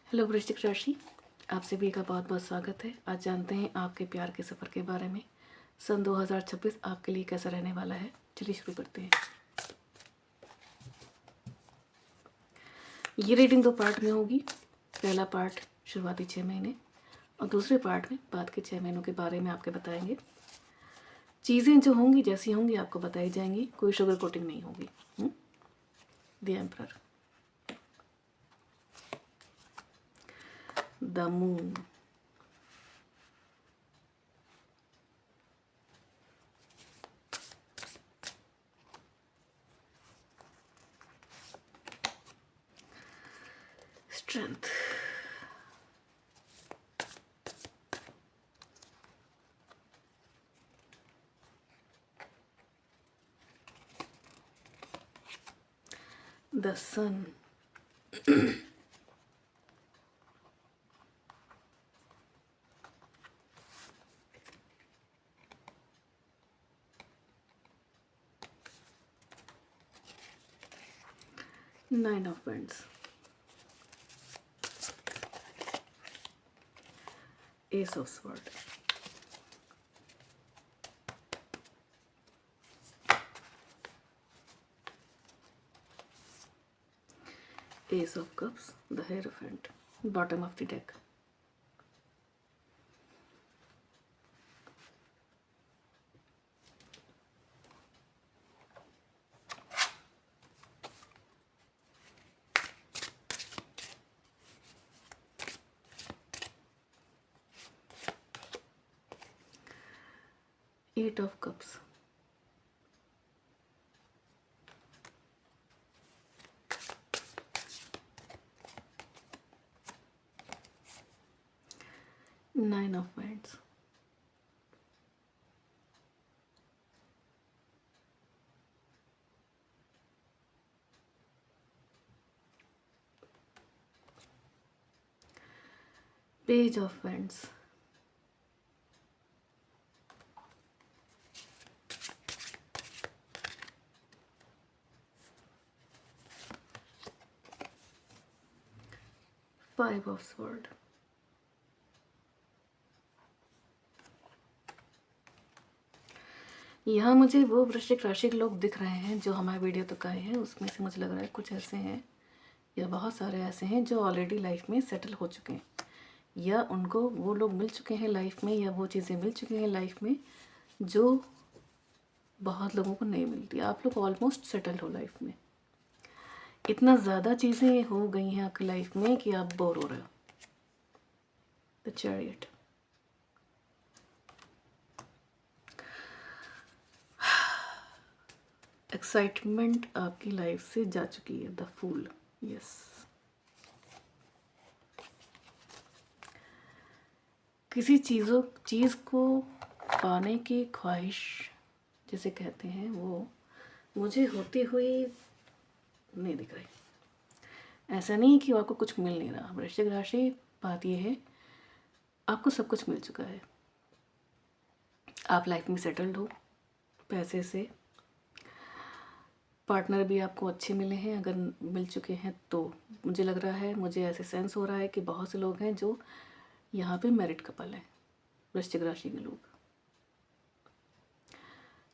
Hello वृश्चिक राशि, आप सभी का बहुत बहुत स्वागत है। आज जानते हैं आपके प्यार के सफ़र के बारे में। सन 2026 आपके लिए कैसा रहने वाला है, चलिए शुरू करते हैं। ये रीडिंग 2 पार्ट में होगी। पहला पार्ट शुरुआती 6 महीने और दूसरे पार्ट में बाद के 6 महीनों के बारे में आपके बताएंगे। चीज़ें जो होंगी जैसी होंगी आपको बताई जाएंगी, कोई शुगर कोटिंग नहीं होगी। The emperor, the moon, strength, the sun, nine of pentacles, ace of sword, Ace of Cups, the Hierophant, bottom of the deck. Eight of Cups, Nine of Wands, Page of Wands, Five of Swords, यहाँ मुझे वो वृश्चिक राशि के लोग दिख रहे हैं जो हमारे वीडियो तक आए हैं। उसमें से मुझे लग रहा है कुछ ऐसे हैं या बहुत सारे ऐसे हैं जो ऑलरेडी लाइफ में सेटल हो चुके हैं, या उनको वो लोग मिल चुके हैं लाइफ में, या वो चीज़ें मिल चुकी हैं लाइफ में जो बहुत लोगों को नहीं मिलती। आप लोग ऑलमोस्ट सेटल हो लाइफ में। इतना ज़्यादा चीज़ें हो गई हैं आपकी लाइफ में कि आप बोर हो रहे हो। द चैरियट, एक्साइटमेंट आपकी लाइफ से जा चुकी है। द फूल, यस, किसी चीज़ को पाने की ख्वाहिश जिसे कहते हैं वो मुझे होती हुई नहीं दिख रही। ऐसा नहीं कि आपको कुछ मिल नहीं रहा। वृश्चिक राशि, बात यह है आपको सब कुछ मिल चुका है। आप लाइफ में सेटल्ड हो पैसे से। पार्टनर भी आपको अच्छे मिले हैं, अगर मिल चुके हैं तो मुझे लग रहा है, मुझे ऐसे सेंस हो रहा है कि बहुत से लोग हैं जो यहाँ पे मैरिड कपल हैं, वृश्चिक राशि के लोग।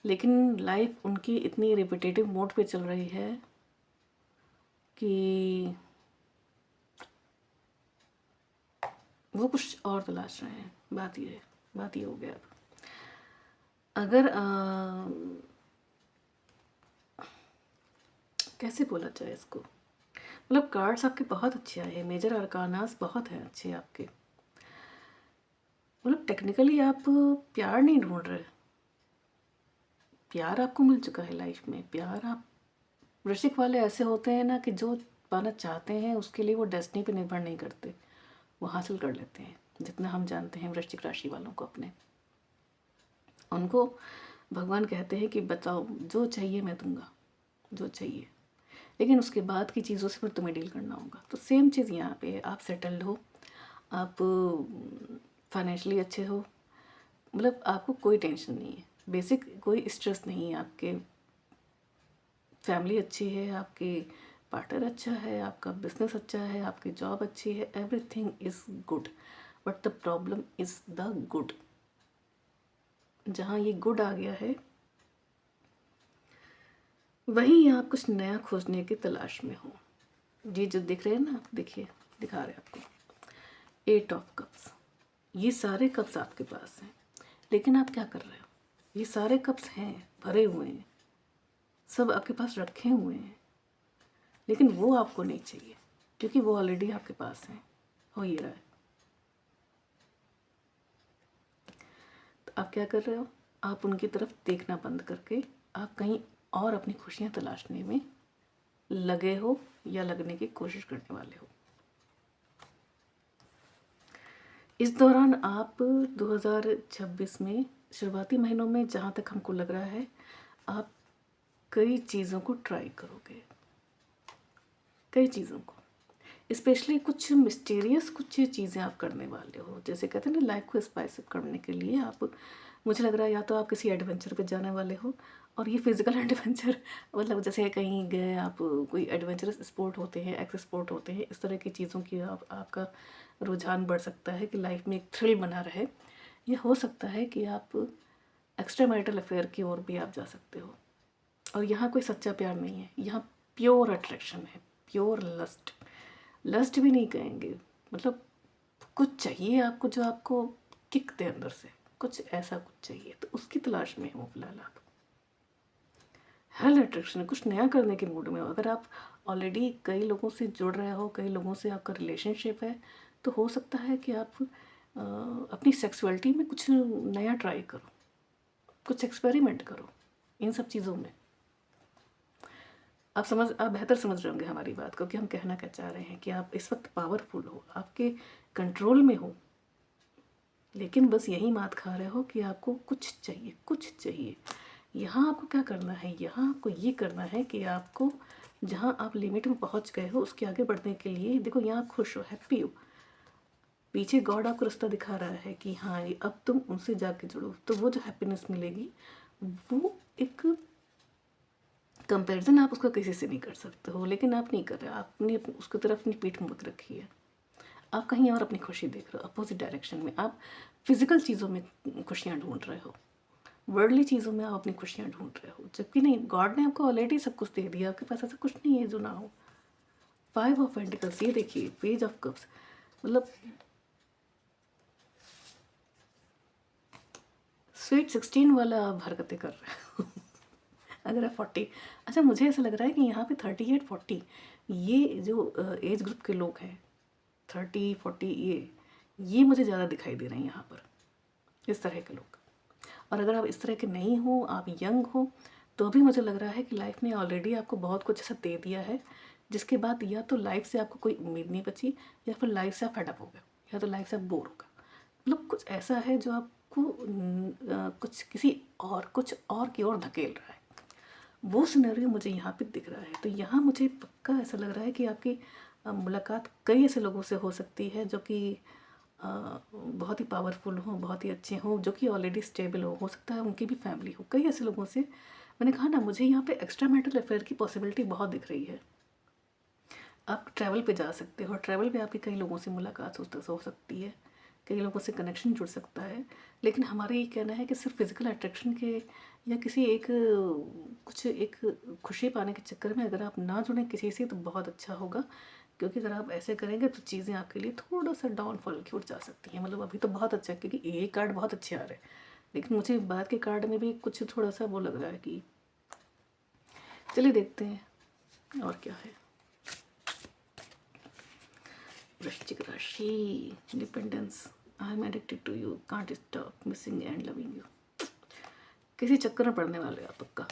लेकिन लाइफ उनकी इतनी रिपीटेटिव मोड पे चल रही है कि वो कुछ और तलाश रहे हैं। बात ये हो गया। अब अगर कैसे बोला जाए इसको, मतलब कार्ड्स आपके बहुत अच्छे आए हैं। मेजर अरकानास बहुत हैं अच्छे आपके। मतलब टेक्निकली आप प्यार नहीं ढूंढ रहे, प्यार आपको मिल चुका है लाइफ में। प्यार आप, वृश्चिक वाले ऐसे होते हैं ना कि जो पाना चाहते हैं उसके लिए वो डेस्टिनी पे निर्भर नहीं करते, वो हासिल कर लेते हैं। जितना हम जानते हैं वृश्चिक राशि वालों को अपने, उनको भगवान कहते हैं कि बताओ जो चाहिए मैं दूंगा, जो चाहिए, लेकिन उसके बाद की चीज़ों से फिर तुम्हें डील करना होगा। तो सेम चीज़ यहाँ पे, आप सेटल्ड हो, आप फाइनेंशियली अच्छे हो, मतलब आपको कोई टेंशन नहीं है, बेसिक कोई स्ट्रेस नहीं है। आपके फैमिली अच्छी है, आपके पार्टनर अच्छा है, आपका बिजनेस अच्छा है, आपकी जॉब अच्छी है, everything is good, but the problem is the good. जहाँ ये गुड आ गया है वहीं आप कुछ नया खोजने की तलाश में हो। ये जो दिख रहे हैं ना, देखिए दिखा रहे हैं आपको 8 ऑफ कप्स, ये सारे कप्स आपके पास हैं, लेकिन आप क्या कर रहे हो? ये सारे कप्स हैं, भरे हुए हैं, सब आपके पास रखे हुए हैं, लेकिन वो आपको नहीं चाहिए क्योंकि वो ऑलरेडी आपके पास है, हो ही रहा है। तो आप क्या कर रहे हो? आप उनकी तरफ देखना बंद करके आप कहीं और अपनी खुशियाँ तलाशने में लगे हो या लगने की कोशिश करने वाले हो। इस दौरान आप 2026 में शुरुआती महीनों में, जहाँ तक हमको लग रहा है, आप कई चीज़ों को ट्राई करोगे, कई चीज़ों को, स्पेशली कुछ मिस्टीरियस कुछ चीज़ें आप करने वाले हो। जैसे कहते हैं ना, लाइफ को स्पाइस अप करने के लिए आप, मुझे लग रहा है या तो आप किसी एडवेंचर पे जाने वाले हो, और ये फिज़िकल एडवेंचर मतलब जैसे कहीं गए आप, कोई एडवेंचरस स्पोर्ट होते हैं, एक्स स्पोर्ट होते हैं, इस तरह की चीज़ों की आपका रुझान बढ़ सकता है कि लाइफ में एक थ्रिल बना रहे। या हो सकता है कि आप एक्स्ट्रा मैरिटल अफेयर की ओर भी आप जा सकते हो। और यहाँ कोई सच्चा प्यार नहीं है, यहाँ प्योर अट्रैक्शन है, प्योर लस्ट। लस्ट भी नहीं कहेंगे, मतलब कुछ चाहिए आपको जो आपको किक दे अंदर से, कुछ ऐसा कुछ चाहिए, तो उसकी तलाश में हो फिलहाल आप। हेल अट्रैक्शन है, कुछ नया करने के मूड में हो। अगर आप ऑलरेडी कई लोगों से जुड़ रहे हो, कई लोगों से आपका रिलेशनशिप है, तो हो सकता है कि आप अपनी सेक्सुअलिटी में कुछ नया ट्राई करो, कुछ एक्सपेरिमेंट करो इन सब चीज़ों में। आप बेहतर समझ रहे होंगे हमारी बात को कि हम कहना क्या चाह रहे हैं, कि आप इस वक्त पावरफुल हो, आपके कंट्रोल में हो, लेकिन बस यही मात खा रहे हो कि आपको कुछ चाहिए, कुछ चाहिए। यहाँ आपको क्या करना है? यहाँ आपको ये करना है कि आपको जहाँ आप लिमिट में पहुँच गए हो उसके आगे बढ़ने के लिए, देखो यहाँ खुश हो, हैप्पी हो, पीछे गॉड आपको रास्ता दिखा रहा है कि हाँ ये अब तुम उनसे जाके जुड़ो, तो वो जो हैप्पीनेस मिलेगी वो एक कंपैरिजन आप उसका किसी से नहीं कर सकते हो, लेकिन आप नहीं कर रहे, आपने उसकी तरफ अपनी पीठ मत रखी है, आप कहीं और अपनी खुशी देख रहे हो, अपोजिट डायरेक्शन में। आप फिजिकल चीज़ों में खुशियाँ ढूंढ रहे हो, वर्ल्डली चीज़ों में आप अपनी खुशियाँ ढूंढ रहे हो, जबकि नहीं, गॉड ने आपको ऑलरेडी सब कुछ दे दिया, आपके पास ऐसा कुछ नहीं है जो ना हो। 5 ऑफ पेंटिकल्स, ये देखिए, पेज ऑफ कप्स, मतलब स्वीट 16 वाला आप हरकतें कर रहे हो। अगर आप 40, अच्छा मुझे ऐसा लग रहा है कि यहाँ पे 38-40 ये जो एज ग्रुप के लोग हैं, 30-40, ये मुझे ज़्यादा दिखाई दे रहे हैं यहाँ पर, इस तरह के लोग। और अगर आप इस तरह के नहीं हो, आप यंग हो, तो भी मुझे लग रहा है कि लाइफ ने ऑलरेडी आपको बहुत कुछ ऐसा दे दिया है जिसके बाद या तो लाइफ से आपको कोई उम्मीद नहीं बची, या फिर लाइफ से आप फेडअप हो गए, या तो लाइफ से आप बोर हो गए। मतलब कुछ ऐसा है जो आपको कुछ किसी और, कुछ और की ओर धकेल रहा है। वो सिनेरियो मुझे यहाँ पे दिख रहा है। तो यहाँ मुझे पक्का ऐसा लग रहा है कि आपकी मुलाकात कई ऐसे लोगों से हो सकती है जो कि बहुत ही पावरफुल हो, बहुत ही अच्छे हों, जो कि ऑलरेडी स्टेबल हो सकता है उनकी भी फैमिली हो। कई ऐसे लोगों से, मैंने कहा ना, मुझे यहाँ पे एक्स्ट्रा मैरिटल अफेयर की पॉसिबिलिटी बहुत दिख रही है। आप ट्रैवल पे जा सकते हो, ट्रैवल पे आपकी कई लोगों से मुलाकात हो सकती है, कई लोगों से कनेक्शन जुड़ सकता है। लेकिन हमारा ये कहना है कि सिर्फ फिज़िकल अट्रैक्शन के या किसी एक कुछ एक खुशी पाने के चक्कर में अगर आप ना जुड़ें किसी से, तो बहुत अच्छा होगा। क्योंकि अगर आप ऐसे करेंगे तो चीज़ें आपके लिए थोड़ा सा डाउनफॉल की ओर जा सकती हैं। मतलब अभी तो बहुत अच्छा है क्योंकि ये कार्ड बहुत अच्छे आ रहे हैं, लेकिन मुझे बाद के कार्ड में भी कुछ थोड़ा सा वो लग रहा है कि चलिए देखते हैं और क्या है। वृश्चिक राशि, dependence, I am addicted to you, can't stop missing and loving you. किसी चक्कर में पड़ने वाले आप पक्का।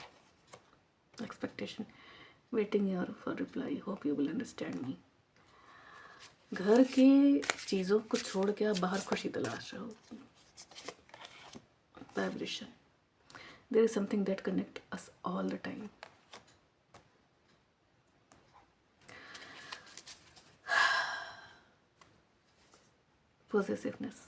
Expectation, waiting your for reply, hope you will understand me. घर के चीज़ों को छोड़ के आप बाहर खुशी तलाश रहे हो। Vibration, there is something that connect us all the time. Possessiveness,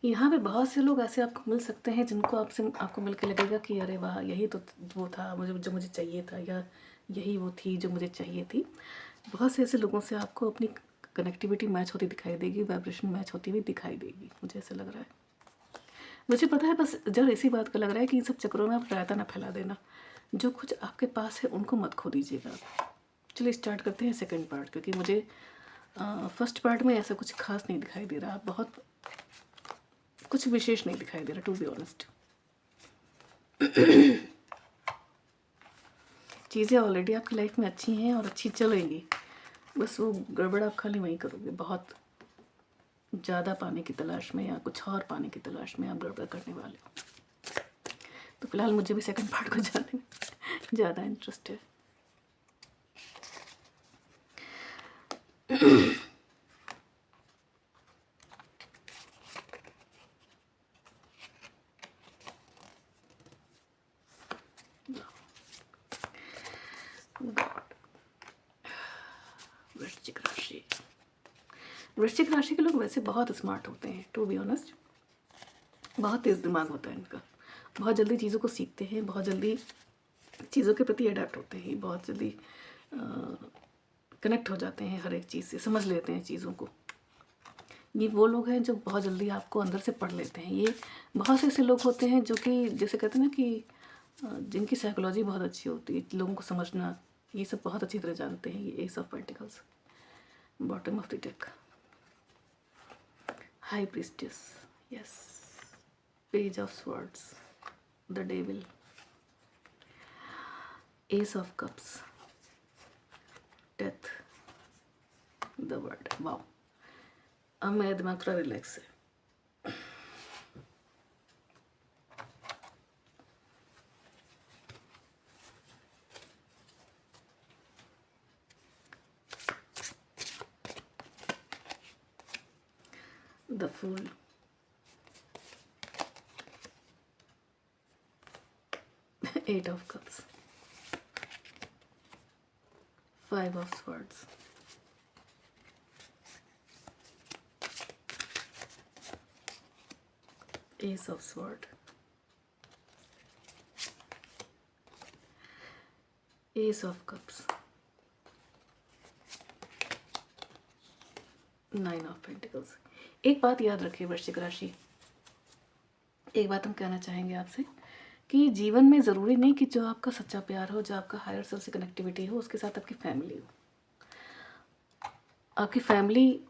यहाँ पे बहुत से लोग ऐसे आपको मिल सकते हैं जिनको आपको मिल के लगेगा कि अरे वाह, यही तो वो था मुझे जो मुझे चाहिए था, या यही वो थी जो मुझे चाहिए थी। बहुत से ऐसे लोगों से आपको अपनी कनेक्टिविटी मैच होती दिखाई देगी, वाइब्रेशन मैच होती हुई दिखाई देगी, मुझे ऐसा लग रहा है। मुझे पता है, बस जब इसी बात का लग रहा है कि इन सब चक्करों में आप रायता ना फैला देना। जो कुछ आपके पास है उनको मत खो दीजिएगा। चलिए स्टार्ट करते हैं सेकंड पार्ट, क्योंकि मुझे फर्स्ट पार्ट में ऐसा कुछ खास नहीं दिखाई दे रहा, बहुत कुछ विशेष नहीं दिखाई दे रहा, टू बी ऑनेस्ट। चीज़ें ऑलरेडी आपकी लाइफ में अच्छी हैं और अच्छी चलेंगी, बस वो गड़बड़ आप खाली वहीं करोगे। बहुत ज़्यादा पाने की तलाश में या कुछ और पाने की तलाश में आप गड़बड़ करने वाले हो। तो फिलहाल मुझे भी सेकंड पार्ट को जानने में ज़्यादा इंटरेस्ट है। गॉड, वृश्चिक राशि। वृश्चिक राशि के लोग वैसे बहुत स्मार्ट होते हैं, टू बी ऑनेस्ट। बहुत तेज़ दिमाग होता है इनका, बहुत जल्दी चीज़ों को सीखते हैं, बहुत जल्दी चीज़ों के प्रति अडेप्ट होते हैं, बहुत जल्दी कनेक्ट हो जाते हैं, हर एक चीज़ से समझ लेते हैं चीज़ों को। ये वो लोग हैं जो बहुत जल्दी आपको अंदर से पढ़ लेते हैं। ये बहुत से ऐसे लोग होते हैं जो कि जैसे कहते हैं ना कि जिनकी साइकोलॉजी बहुत अच्छी होती है, लोगों को समझना, ये सब बहुत अच्छी तरह जानते हैं। ये ace of pentacles, bottom of the deck, high priestess, yes, page of swords, the devil, ace of cups, death, the world. Wow, अब मेरा दिमाग थोड़ा रिलैक्स है। The fool, eight of cups, five of swords, ace of sword, ace of cups, nine of pentacles. एक बात याद रखिए वृश्चिक राशि, एक बात हम कहना चाहेंगे आपसे कि जीवन में ज़रूरी नहीं कि जो आपका सच्चा प्यार हो, जो आपका हायर सेल्फ से कनेक्टिविटी हो, उसके साथ आपकी फैमिली हो। आपकी फैमिली,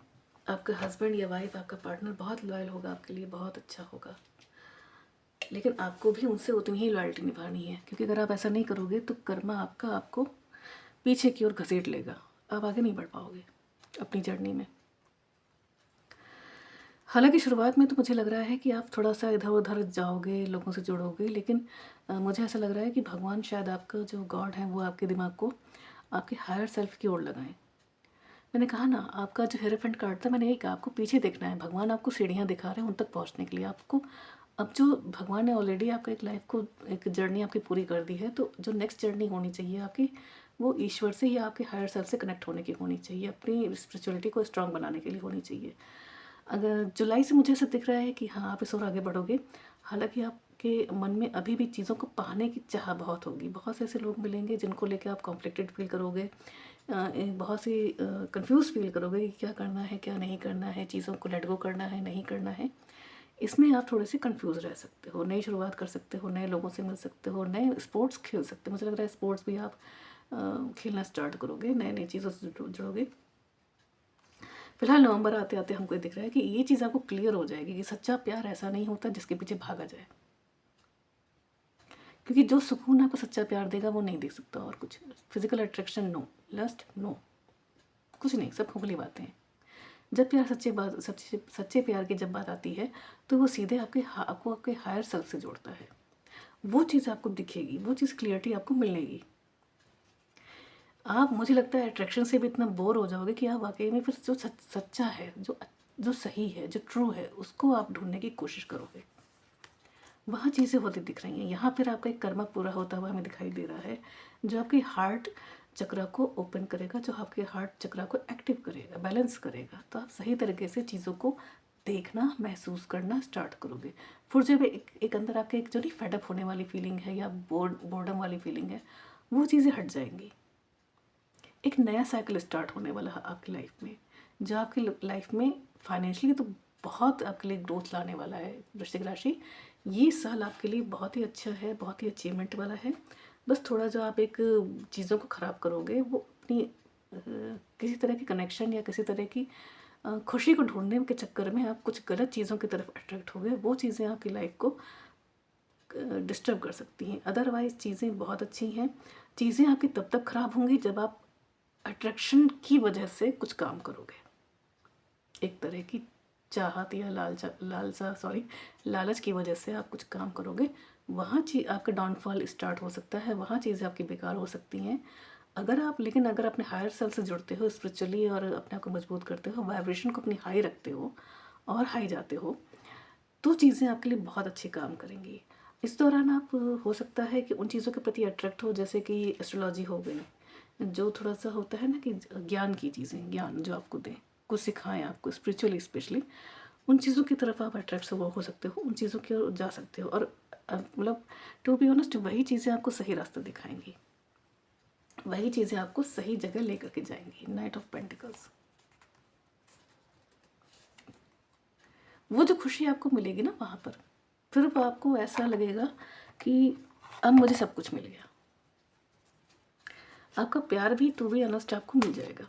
आपका हस्बैंड या वाइफ, आपका पार्टनर बहुत लॉयल होगा आपके लिए, बहुत अच्छा होगा, लेकिन आपको भी उनसे उतनी ही लॉयल्टी निभानी है, क्योंकि अगर आप ऐसा नहीं करोगे तो कर्मा आपका आपको पीछे की ओर घसीट लेगा, आप आगे नहीं बढ़ पाओगे अपनी जर्नी में। हालांकि शुरुआत में तो मुझे लग रहा है कि आप थोड़ा सा इधर उधर जाओगे, लोगों से जुड़ोगे, लेकिन मुझे ऐसा लग रहा है कि भगवान शायद आपका जो गॉड है वो आपके दिमाग को आपके हायर सेल्फ की ओर लगाएं। मैंने कहा ना, आपका जो हेरोफेंट कार्ड था, मैंने यही कहा, आपको पीछे देखना है। भगवान आपको सीढ़ियाँ दिखा रहे हैं उन तक पहुँचने के लिए। आपको अब जो भगवान ने ऑलरेडी आपका एक लाइफ को, एक जर्नी आपकी पूरी कर दी है, तो जो नेक्स्ट जर्नी होनी चाहिए आपकी, वो ईश्वर से या आपके हायर सेल्फ से कनेक्ट होने की होनी चाहिए, अपनी स्पिरिचुअलिटी को स्ट्रांग बनाने के लिए होनी चाहिए। अगर जुलाई से मुझे ऐसा दिख रहा है कि हाँ, आप इस और आगे बढ़ोगे। हालांकि आपके मन में अभी भी चीज़ों को पाने की चाह बहुत होगी। बहुत से ऐसे लोग मिलेंगे जिनको लेकर आप कॉन्फ्लिक्टेड फील करोगे, बहुत सी कंफ्यूज फील करोगे कि क्या करना है, क्या नहीं करना है, चीज़ों को लेट गो करना है, नहीं करना है। इसमें आप थोड़े से कंफ्यूज रह सकते हो। नई शुरुआत कर सकते हो, नए लोगों से मिल सकते हो, नए स्पोर्ट्स खेल सकते हो। मुझे लग रहा है स्पोर्ट्स भी आप खेलना स्टार्ट करोगे, नए नई चीज़ों से जुड़ोगे। फिलहाल नवंबर आते आते हमको दिख रहा है कि ये चीज़ आपको क्लियर हो जाएगी कि सच्चा प्यार ऐसा नहीं होता जिसके पीछे भागा जाए, क्योंकि जो सुकून आपको सच्चा प्यार देगा वो नहीं दे सकता और कुछ। Physical attraction no, lust no, कुछ नहीं, सब खोखली बातें हैं। जब प्यार सच्चे प्यार की जब बात आती है तो वो सीधे आपको आपके हायर सेल्फ से जोड़ता है। वो चीज़ आपको दिखेगी, वो चीज़ क्लियरिटी आपको मिलेगी। आप, मुझे लगता है, अट्रैक्शन से भी इतना बोर हो जाओगे कि आप वाकई में फिर जो सच्चा है, जो सही है, जो ट्रू है, उसको आप ढूंढने की कोशिश करोगे। वहाँ चीज़ें होती दिख रही हैं। यहाँ फिर आपका एक कर्म पूरा होता हुआ हमें दिखाई दे रहा है, जो आपकी हार्ट चक्रा को ओपन करेगा, जो आपके हार्ट चक्रा को एक्टिव करेगा, बैलेंस करेगा, तो आप सही तरीके से चीज़ों को देखना, महसूस करना स्टार्ट करोगे। फिर जब एक अंदर आपके एक जो नहीं फेडअप होने वाली फीलिंग है या बोर्डम वाली फीलिंग है, वो चीज़ें हट जाएंगी। एक नया साइकिल स्टार्ट होने वाला है आपकी लाइफ में, जो आपकी लाइफ में फाइनेंशियली तो बहुत आपके लिए ग्रोथ लाने वाला है। वृश्चिक राशि, ये साल आपके लिए बहुत ही अच्छा है, बहुत ही अचीवमेंट वाला है। बस थोड़ा जो आप एक चीज़ों को ख़राब करोगे, वो अपनी किसी तरह की कनेक्शन या किसी तरह की खुशी को ढूंढने के चक्कर में आप कुछ गलत चीज़ों की तरफ अट्रैक्ट हो गए, वो चीज़ें आपकी लाइफ को डिस्टर्ब कर सकती हैं। अदरवाइज़ चीज़ें बहुत अच्छी हैं। चीज़ें आपकी तब तक ख़राब होंगी जब आप अट्रैक्शन की वजह से कुछ काम करोगे, एक तरह की चाहत या लालच की वजह से आप कुछ काम करोगे, वहाँ आपका डाउनफॉल स्टार्ट हो सकता है, वहाँ चीज़ें आपकी बेकार हो सकती हैं। लेकिन अगर अपने हायर सेल्फ से जुड़ते हो स्पिरिचुअली और अपने आप को मजबूत करते हो, वाइब्रेशन को अपनी हाई रखते हो और हाई जाते हो, तो चीज़ें आपके लिए बहुत अच्छे काम करेंगी। इस दौरान आप हो सकता है कि उन चीज़ों के प्रति अट्रैक्ट हो, जैसे कि एस्ट्रोलॉजी हो गई, जो थोड़ा सा होता है ना कि ज्ञान की चीज़ें, ज्ञान जो आपको दें, कुछ सिखाएं आपको स्पिरिचुअली स्पेशली, उन चीज़ों की तरफ आप अट्रैक्ट हो सकते हो, उन चीज़ों की ओर जा सकते हो। और मतलब टू बी ऑनेस्ट, वही चीज़ें आपको सही रास्ता दिखाएंगी, वही चीज़ें आपको सही जगह लेकर के जाएंगी। नाइट ऑफ पेंटिकल्स, वो जो खुशी आपको मिलेगी ना वहाँ पर, फिर वो आपको ऐसा लगेगा कि अब मुझे सब कुछ मिल गया। आपका प्यार भी टू बी ऑनेस्ट आपको मिल जाएगा।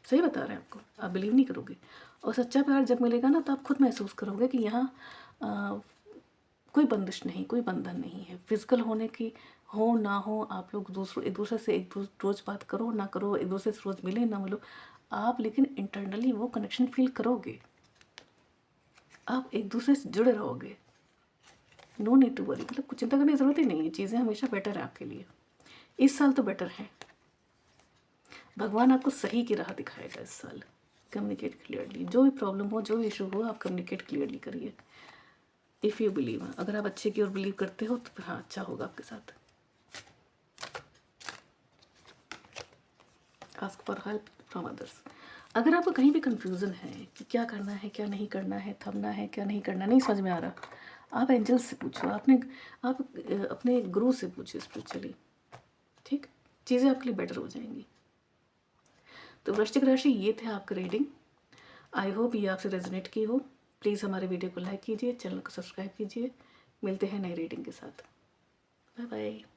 सही बता रहे हैं आपको, आप बिलीव नहीं करोगे। और सच्चा प्यार जब मिलेगा ना, तो आप खुद महसूस करोगे कि यहाँ कोई बंदिश नहीं, कोई बंधन नहीं है। फिजिकल होने की हो ना हो, आप लोग एक दूसरे से रोज़ बात करो ना करो, एक दूसरे से रोज़ मिले ना मिलो, आप लेकिन इंटरनली वो कनेक्शन फील करोगे, आप एक दूसरे से जुड़े रहोगे। नो नीड टू वरी, मतलब कुछ चिंता करने की ज़रूरत ही नहीं है। चीज़ें हमेशा बेटर है आपके लिए। इस साल तो बेटर है, भगवान आपको सही की राह दिखाएगा इस साल। कम्युनिकेट क्लियरली, जो भी प्रॉब्लम हो, जो भी इशू हो, आप कम्युनिकेट क्लियरली करिए। इफ़ यू बिलीव, अगर आप अच्छे की ओर बिलीव करते हो तो फिर हाँ, अच्छा होगा आपके साथ। Ask for help from others. अगर आपको कहीं भी कंफ्यूजन है कि क्या करना है, क्या नहीं करना है, थमना है, क्या नहीं करना, नहीं समझ में आ रहा, आप एंजल्स से पूछो, आप अपने गुरु से पूछो स्पिरिचुअली, ठीक, चीज़ें आपके लिए बेटर हो जाएंगी। तो वृश्चिक राशि, ये थे आपका रीडिंग। आई होप ये आपसे रेजोनेट की हो। प्लीज़ हमारे वीडियो को लाइक कीजिए, चैनल को सब्सक्राइब कीजिए। मिलते हैं नई रीडिंग के साथ। Bye bye.